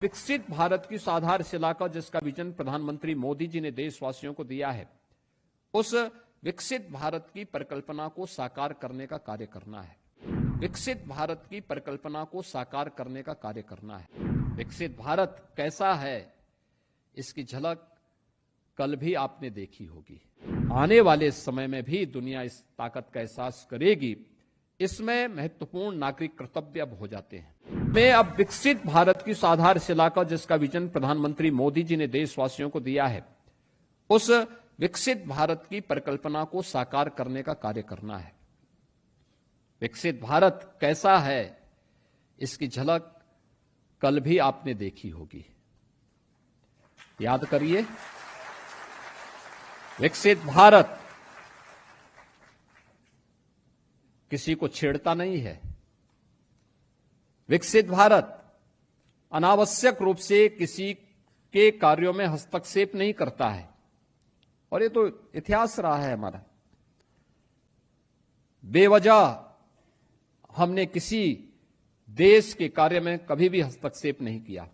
विकसित भारत की आधारशिला का जिसका विजन प्रधानमंत्री मोदी जी ने देशवासियों को दिया है, उस विकसित भारत की परिकल्पना को साकार करने का कार्य करना है। विकसित भारत की परिकल्पना को साकार करने का कार्य करना है। विकसित भारत कैसा है, इसकी झलक कल भी आपने देखी होगी। आने वाले समय में भी दुनिया इस ताकत का एहसास करेगी। इसमें महत्वपूर्ण नागरिक कर्तव्य अब हो जाते हैं। मैं अब विकसित भारत की आधारशिला का जिसका विजन प्रधानमंत्री मोदी जी ने देशवासियों को दिया है, उस विकसित भारत की परिकल्पना को साकार करने का कार्य करना है। विकसित भारत कैसा है, इसकी झलक कल भी आपने देखी होगी। याद करिए, विकसित भारत किसी को छेड़ता नहीं है। विकसित भारत अनावश्यक रूप से किसी के कार्यों में हस्तक्षेप नहीं करता है। और ये तो इतिहास रहा है हमारा। बेवजह हमने किसी देश के कार्य में कभी भी हस्तक्षेप नहीं किया।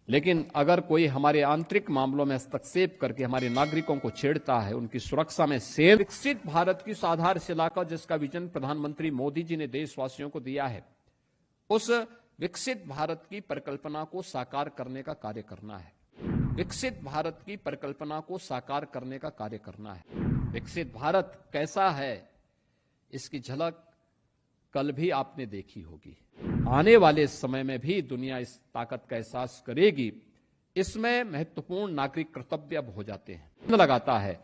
लेकिन अगर कोई हमारे आंतरिक मामलों में हस्तक्षेप करके हमारे नागरिकों को छेड़ता है, उनकी सुरक्षा में से विकसित भारत की आधारशिला का जिसका विजन प्रधानमंत्री मोदी जी ने देशवासियों को दिया है, उस विकसित भारत की परिकल्पना को साकार करने का कार्य करना है। विकसित भारत की परिकल्पना को साकार करने का कार्य करना है। विकसित भारत कैसा है, इसकी झलक कल भी आपने देखी होगी। आने वाले समय में भी दुनिया इस ताकत का एहसास करेगी। इसमें महत्वपूर्ण नागरिक कर्तव्य अब हो जाते हैं। लगाता है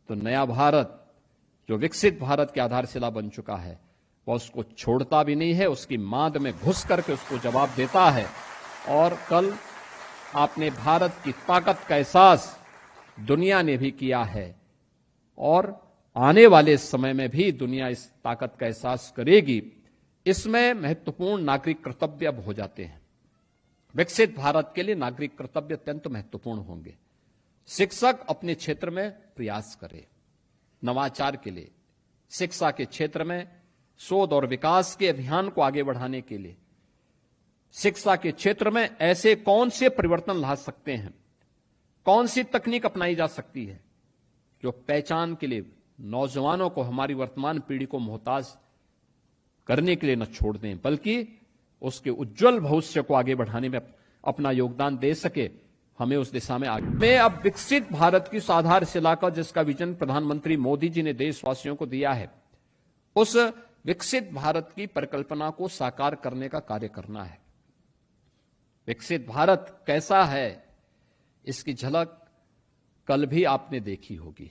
तो नया भारत जो विकसित भारत की आधारशिला बन चुका है, वह उसको छोड़ता भी नहीं है, उसकी मांद में घुस करके उसको जवाब देता है। और कल आपने भारत की ताकत का एहसास दुनिया ने भी किया है। और आने वाले समय में भी दुनिया इस ताकत का एहसास करेगी। इसमें महत्वपूर्ण नागरिक कर्तव्य अब हो जाते हैं। विकसित भारत के लिए नागरिक कर्तव्य अत्यंत महत्वपूर्ण होंगे। शिक्षक अपने क्षेत्र में प्रयास करे, नवाचार के लिए, शिक्षा के क्षेत्र में शोध और विकास के अभियान को आगे बढ़ाने के लिए, शिक्षा के क्षेत्र में ऐसे कौन से परिवर्तन ला सकते हैं, कौन सी तकनीक अपनाई जा सकती है जो पहचान के लिए नौजवानों को, हमारी वर्तमान पीढ़ी को मोहताज करने के लिए न छोड़ दें, बल्कि उसके उज्जवल भविष्य को आगे बढ़ाने में अपना योगदान दे सके। हमें उस दिशा में आगे। मैं अब विकसित भारत की आधारशिला का जिसका विजन प्रधानमंत्री मोदी जी ने देशवासियों को दिया है, उस विकसित भारत की परिकल्पना को साकार करने का कार्य करना है। विकसित भारत कैसा है, इसकी झलक कल भी आपने देखी होगी।